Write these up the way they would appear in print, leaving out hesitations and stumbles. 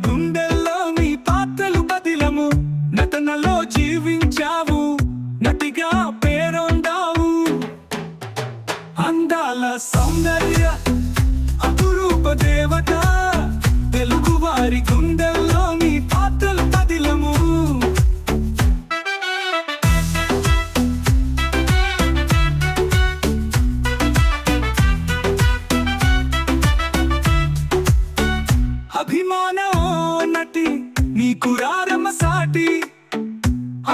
గుండెల్లో నీ పాత్రలు బదిలము నటనలో జీవించావు నటిగా పేరొందావు అందాల సౌందర్య అపురూప దేవత తెలుగువారి గుండెల్లో నీ పాత్రలు బదిలము అభిమాన నటి నీకు రారమ్మ సాటి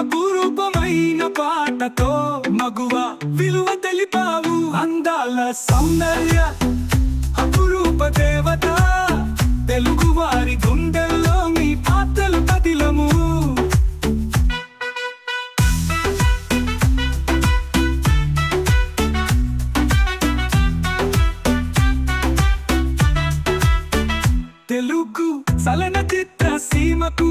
అపురూపమైన పాటతో మగువ విలువ తెలిపావు అందాల సౌందర్య అపురూప దేవత తెలుగువారి గుండెల్లో నీ పాత్రలు బదిలము తెలుగు చలనచిత్ర సీమకు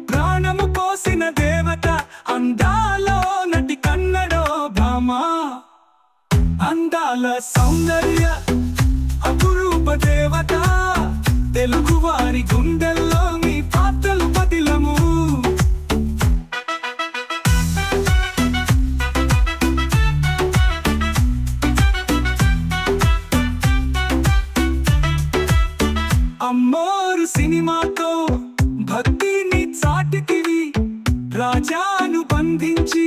ప్రాణము పోసిన దేవత అందాలో నటి కన్నడో భామ అందాల సౌందర్య అపురూప దేవత తెలుగువారి గుండెల్లో నీ పాత్రలు బదిలము అమ్మోరు సినిమాతో భక్తిని చాటితివి రాజాను బంధించి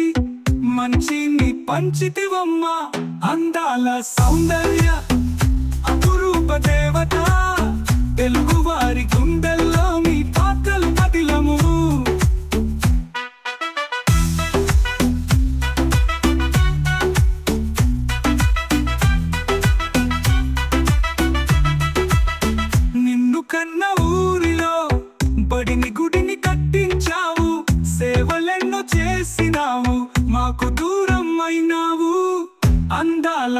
మంచిని పంచితివమ్మ అందాల సౌందర్య అపురూప దేవత తెలుగువారి గుండెల్లో నీ పాత్రలు బదిలము కన్న ఊరిలో బడిని గుడిని కట్టించావు సేవలెన్నో చేసినావు మాకు దూరం అయినావు అందాల